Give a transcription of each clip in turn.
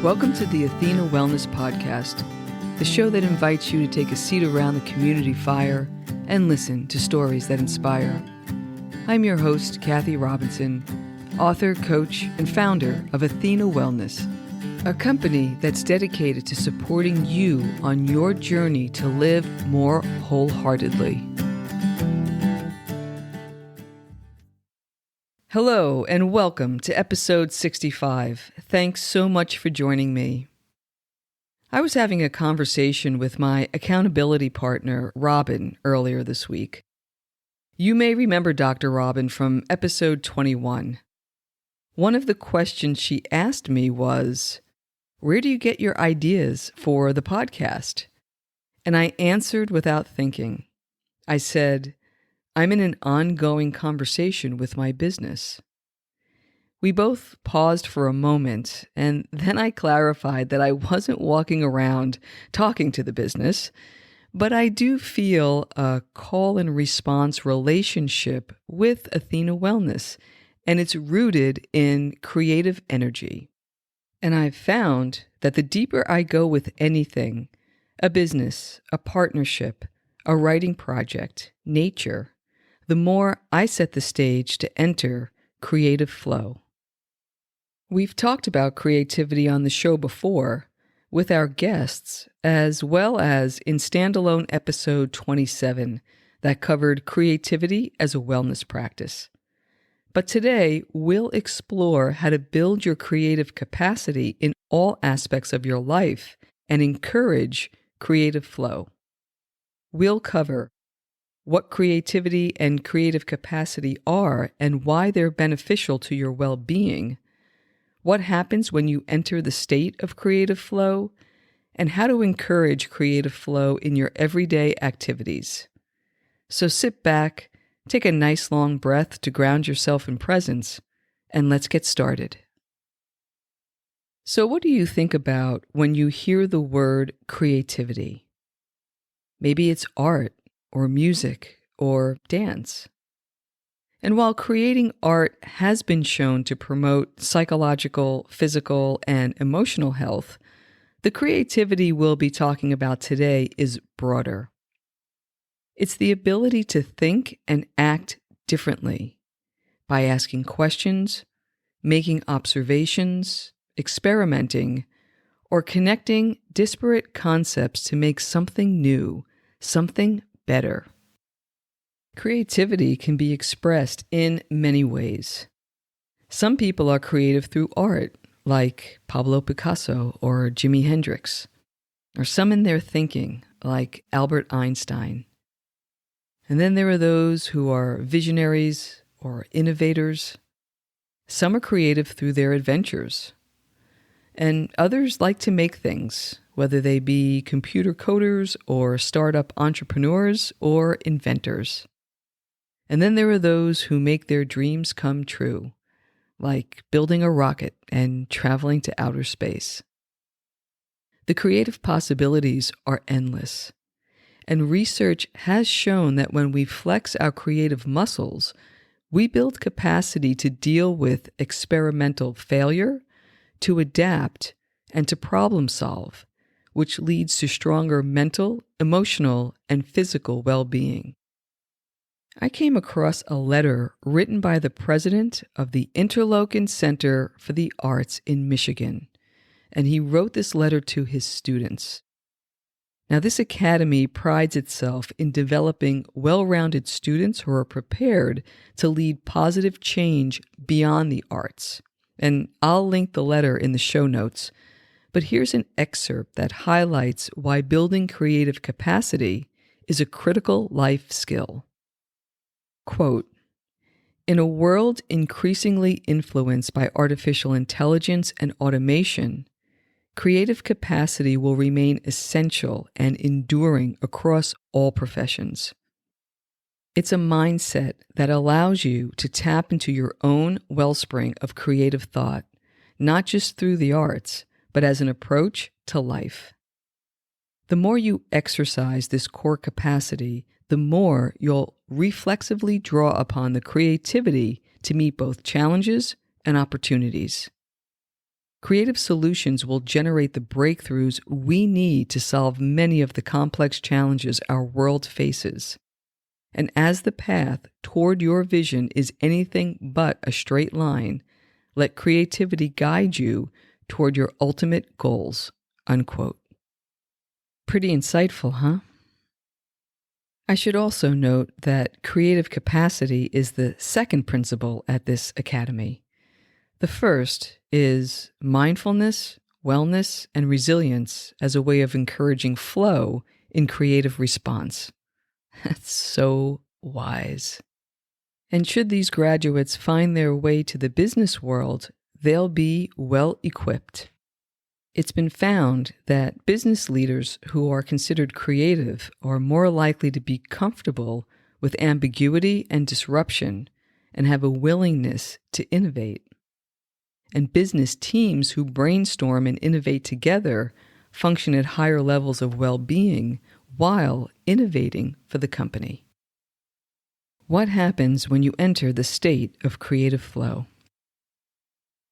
Welcome to the Athena Wellness Podcast, the show that invites you to take a seat around the community fire and listen to stories that inspire. I'm your host, Kathy Robinson, author, coach, and founder of Athena Wellness, a company that's dedicated to supporting you on your journey to live more wholeheartedly. Hello, and welcome to episode 65. Thanks so much for joining me. I was having a conversation with my accountability partner, Robin, earlier this week. You may remember Dr. Robin from episode 21. One of the questions she asked me was, "Where do you get your ideas for the podcast?" And I answered without thinking. I said, "I'm in an ongoing conversation with my business." We both paused for a moment, and then I clarified that I wasn't walking around talking to the business, but I do feel a call and response relationship with Athena Wellness, and it's rooted in creative energy. And I've found that the deeper I go with anything, a business, a partnership, a writing project, nature, the more I set the stage to enter creative flow. We've talked about creativity on the show before with our guests, as well as in standalone episode 27 that covered creativity as a wellness practice. But today, we'll explore how to build your creative capacity in all aspects of your life and encourage creative flow. We'll cover what creativity and creative capacity are and why they're beneficial to your well-being, what happens when you enter the state of creative flow, and how to encourage creative flow in your everyday activities. So sit back, take a nice long breath to ground yourself in presence, and let's get started. So what do you think about when you hear the word creativity? Maybe it's art, or music, or dance. And while creating art has been shown to promote psychological, physical, and emotional health, the creativity we'll be talking about today is broader. It's the ability to think and act differently by asking questions, making observations, experimenting, or connecting disparate concepts to make something new, something better. Creativity can be expressed in many ways. Some people are creative through art, like Pablo Picasso or Jimi Hendrix, or some in their thinking, like Albert Einstein. And then there are those who are visionaries or innovators. Some are creative through their adventures. And others like to make things, whether they be computer coders or startup entrepreneurs or inventors. And then there are those who make their dreams come true, like building a rocket and traveling to outer space. The creative possibilities are endless, and research has shown that when we flex our creative muscles, we build capacity to deal with experimental failure, to adapt, and to problem solve, which leads to stronger mental, emotional, and physical well-being. I came across a letter written by the president of the Interlochen Center for the Arts in Michigan, and he wrote this letter to his students. Now, this academy prides itself in developing well-rounded students who are prepared to lead positive change beyond the arts. And I'll link the letter in the show notes, but here's an excerpt that highlights why building creative capacity is a critical life skill. Quote, "In a world increasingly influenced by artificial intelligence and automation, creative capacity will remain essential and enduring across all professions. It's a mindset that allows you to tap into your own wellspring of creative thought, not just through the arts, but as an approach to life. The more you exercise this core capacity, the more you'll reflexively draw upon the creativity to meet both challenges and opportunities. Creative solutions will generate the breakthroughs we need to solve many of the complex challenges our world faces. And as the path toward your vision is anything but a straight line, let creativity guide you toward your ultimate goals." Unquote. Pretty insightful, huh? I should also note that creative capacity is the second principle at this academy. The first is mindfulness, wellness, and resilience as a way of encouraging flow in creative response. That's so wise. And should these graduates find their way to the business world, they'll be well equipped. It's been found that business leaders who are considered creative are more likely to be comfortable with ambiguity and disruption and have a willingness to innovate. And business teams who brainstorm and innovate together function at higher levels of well-being while innovating for the company. What happens when you enter the state of creative flow?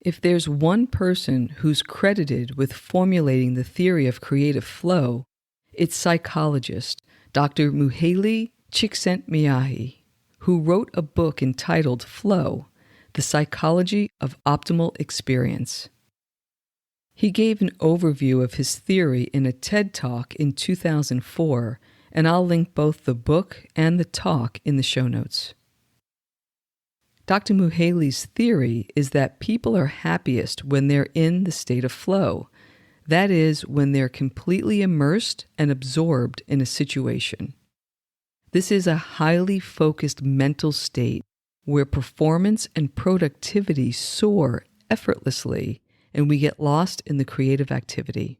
If there's one person who's credited with formulating the theory of creative flow, it's psychologist Dr. Mihaly Csikszentmihalyi, who wrote a book entitled Flow: The Psychology of Optimal Experience. He gave an overview of his theory in a TED Talk in 2004, and I'll link both the book and the talk in the show notes. Dr. Mihaly's theory is that people are happiest when they're in the state of flow. That is, when they're completely immersed and absorbed in a situation. This is a highly focused mental state where performance and productivity soar effortlessly and we get lost in the creative activity.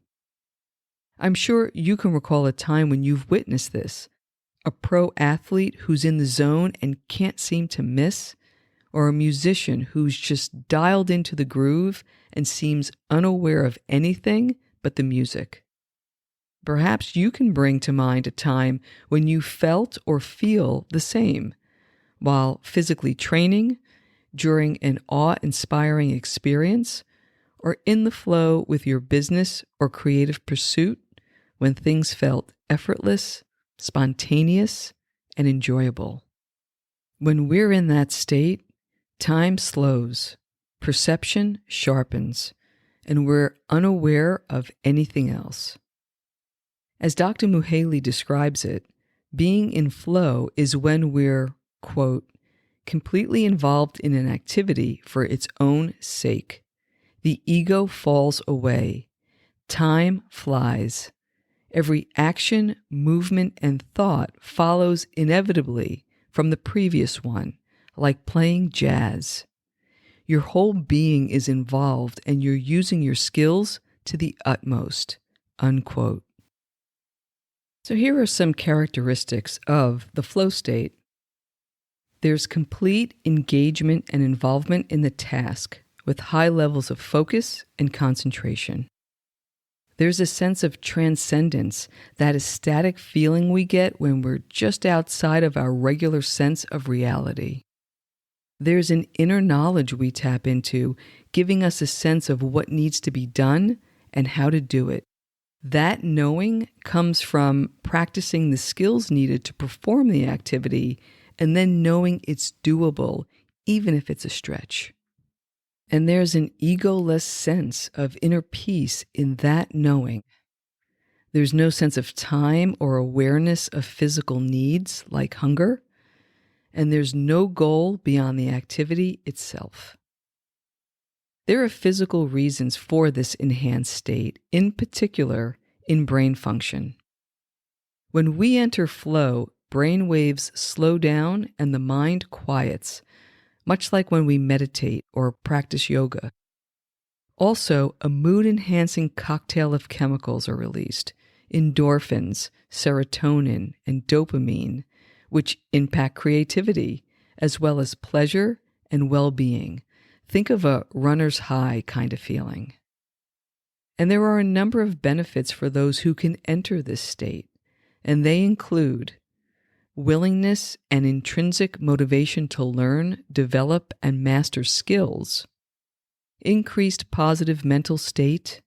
I'm sure you can recall a time when you've witnessed this. A pro athlete who's in the zone and can't seem to miss, or a musician who's just dialed into the groove and seems unaware of anything but the music. Perhaps you can bring to mind a time when you felt or feel the same, while physically training, during an awe-inspiring experience, or in the flow with your business or creative pursuit when things felt effortless, spontaneous, and enjoyable. When we're in that state, time slows, perception sharpens, and we're unaware of anything else. As Dr. Mihaly describes it, being in flow is when we're, quote, completely involved in an activity for its own sake. The ego falls away. Time flies. Every action, movement, and thought follows inevitably from the previous one, like playing jazz. Your whole being is involved and you're using your skills to the utmost, unquote. So here are some characteristics of the flow state. There's complete engagement and involvement in the task with high levels of focus and concentration. There's a sense of transcendence, that ecstatic feeling we get when we're just outside of our regular sense of reality. There's an inner knowledge we tap into, giving us a sense of what needs to be done and how to do it. That knowing comes from practicing the skills needed to perform the activity and then knowing it's doable, even if it's a stretch. And there's an egoless sense of inner peace in that knowing. There's no sense of time or awareness of physical needs like hunger, and there's no goal beyond the activity itself. There are physical reasons for this enhanced state, in particular in brain function. When we enter flow, brain waves slow down and the mind quiets, much like when we meditate or practice yoga. Also, a mood-enhancing cocktail of chemicals are released, endorphins, serotonin, and dopamine, which impact creativity, as well as pleasure and well-being. Think of a runner's high kind of feeling. And there are a number of benefits for those who can enter this state, and they include willingness and intrinsic motivation to learn, develop, and master skills, increased positive mental state,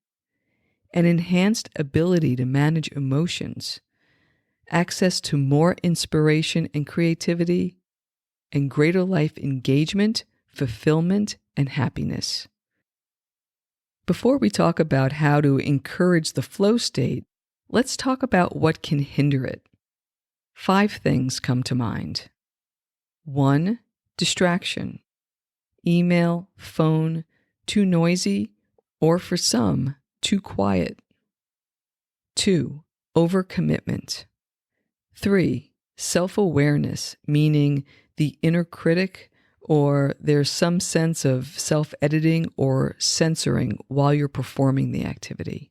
an enhanced ability to manage emotions, access to more inspiration and creativity, and greater life engagement, fulfillment, and happiness. Before we talk about how to encourage the flow state, let's talk about what can hinder it. 5 things come to mind. 1. Distraction. Email, phone, too noisy, or for some, too quiet. 2. Overcommitment. 3. Self-awareness, meaning the inner critic, or there's some sense of self-editing or censoring while you're performing the activity.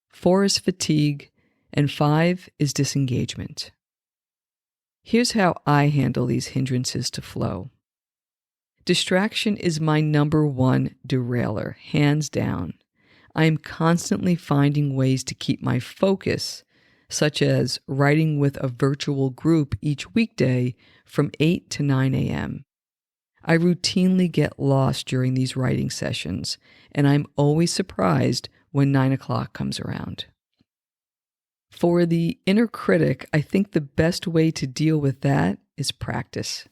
4 is fatigue, and 5 is disengagement. Here's how I handle these hindrances to flow. Distraction is my number one derailer, hands down. I am constantly finding ways to keep my focus, such as writing with a virtual group each weekday from 8 to 9 a.m. I routinely get lost during these writing sessions, and I'm always surprised when 9 o'clock comes around. For the inner critic, I think the best way to deal with that is practice.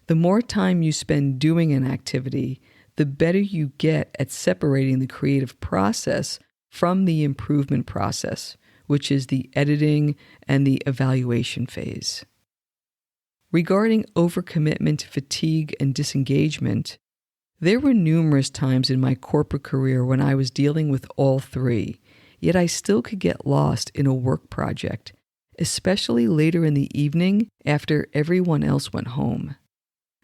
The more time you spend doing an activity, the better you get at separating the creative process from the improvement process, which is the editing and the evaluation phase. Regarding overcommitment, fatigue, and disengagement, there were numerous times in my corporate career when I was dealing with all 3, yet I still could get lost in a work project, especially later in the evening after everyone else went home.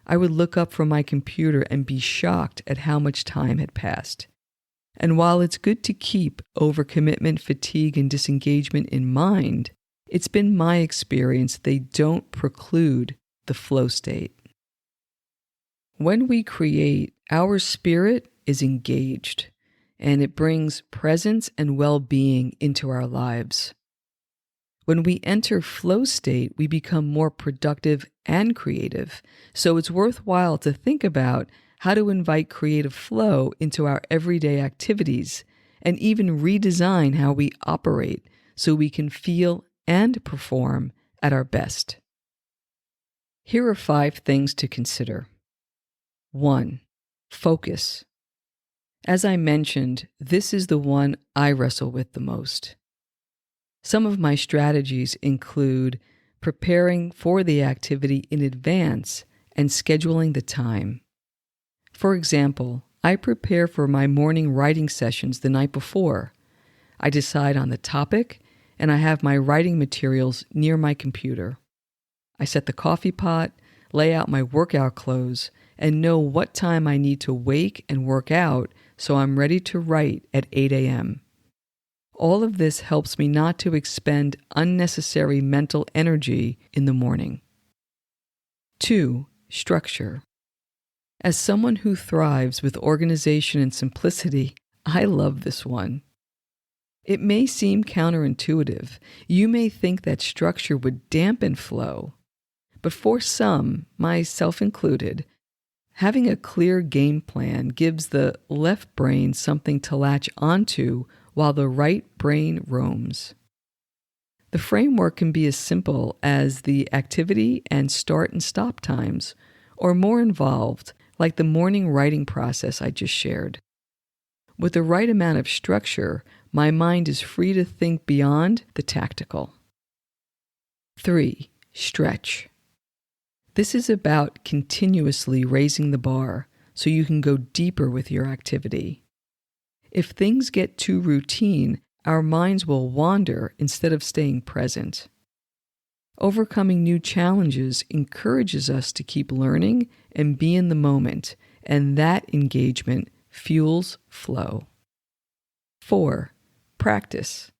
I would look up from my computer and be shocked at how much time had passed. And while it's good to keep overcommitment, fatigue, and disengagement in mind, it's been my experience they don't preclude the flow state. When we create, our spirit is engaged, and it brings presence and well-being into our lives. When we enter flow state, we become more productive and creative, so it's worthwhile to think about how to invite creative flow into our everyday activities and even redesign how we operate so we can feel and perform at our best. Here are 5 things to consider. 1. Focus. As I mentioned, this is the one I wrestle with the most. Some of my strategies include preparing for the activity in advance and scheduling the time. For example, I prepare for my morning writing sessions the night before. I decide on the topic, and I have my writing materials near my computer. I set the coffee pot, lay out my workout clothes, and know what time I need to wake and work out so I'm ready to write at 8 a.m. All of this helps me not to expend unnecessary mental energy in the morning. 2. Structure. As someone who thrives with organization and simplicity, I love this one. It may seem counterintuitive. You may think that structure would dampen flow. But for some, myself included, having a clear game plan gives the left brain something to latch onto while the right brain roams. The framework can be as simple as the activity and start and stop times, or more involved, like the morning writing process I just shared. With the right amount of structure, my mind is free to think beyond the tactical. 3. Stretch. This is about continuously raising the bar so you can go deeper with your activity. If things get too routine, our minds will wander instead of staying present. Overcoming new challenges encourages us to keep learning and be in the moment, and that engagement fuels flow. 4. Practice.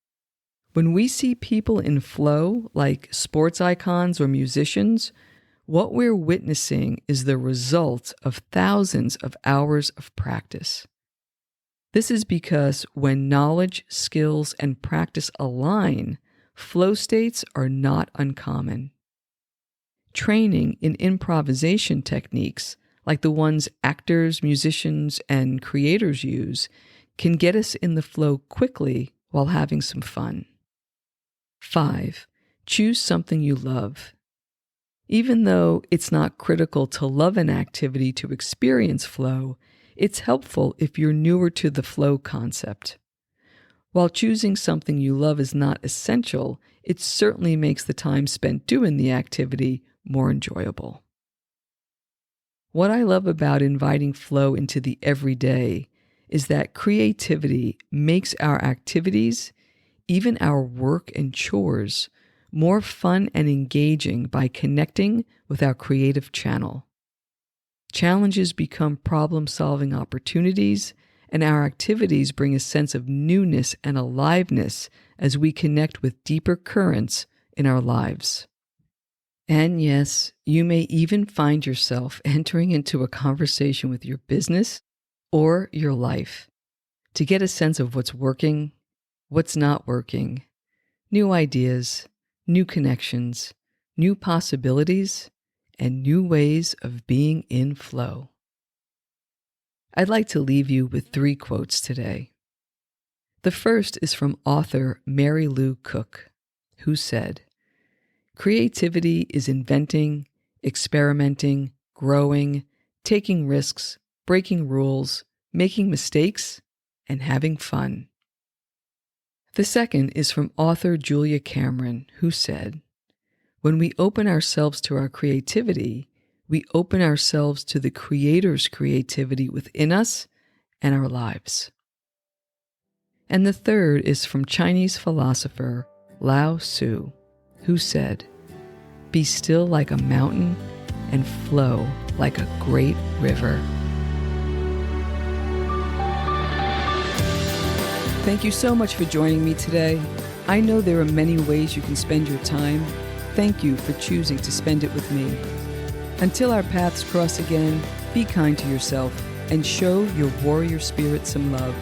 When we see people in flow, like sports icons or musicians, what we're witnessing is the result of thousands of hours of practice. This is because when knowledge, skills, and practice align, flow states are not uncommon. Training in improvisation techniques like the ones actors, musicians, and creators use, can get us in the flow quickly while having some fun. 5. Choose something you love. Even though it's not critical to love an activity to experience flow, it's helpful if you're newer to the flow concept. While choosing something you love is not essential, it certainly makes the time spent doing the activity more enjoyable. What I love about inviting flow into the everyday is that creativity makes our activities, even our work and chores, more fun and engaging by connecting with our creative channel. Challenges become problem-solving opportunities, and our activities bring a sense of newness and aliveness as we connect with deeper currents in our lives. And yes, you may even find yourself entering into a conversation with your business or your life to get a sense of what's working, what's not working, new ideas, new connections, new possibilities, and new ways of being in flow. I'd like to leave you with 3 quotes today. The first is from author Mary Lou Cook, who said, "Creativity is inventing, experimenting, growing, taking risks, breaking rules, making mistakes, and having fun." The second is from author Julia Cameron, who said, "When we open ourselves to our creativity, we open ourselves to the Creator's creativity within us and our lives." And the third is from Chinese philosopher Lao Tzu, who said, "Be still like a mountain and flow like a great river." Thank you so much for joining me today. I know there are many ways you can spend your time. Thank you for choosing to spend it with me. Until our paths cross again, be kind to yourself and show your warrior spirit some love.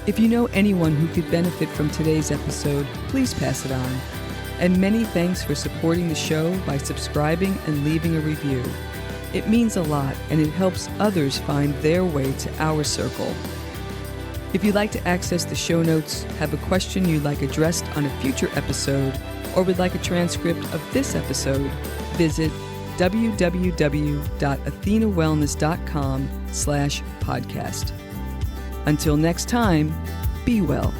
If you know anyone who could benefit from today's episode, please pass it on. And many thanks for supporting the show by subscribing and leaving a review. It means a lot, and it helps others find their way to our circle. If you'd like to access the show notes, have a question you'd like addressed on a future episode, or would like a transcript of this episode, visit www.athenawellness.com/podcast. Until next time, be well.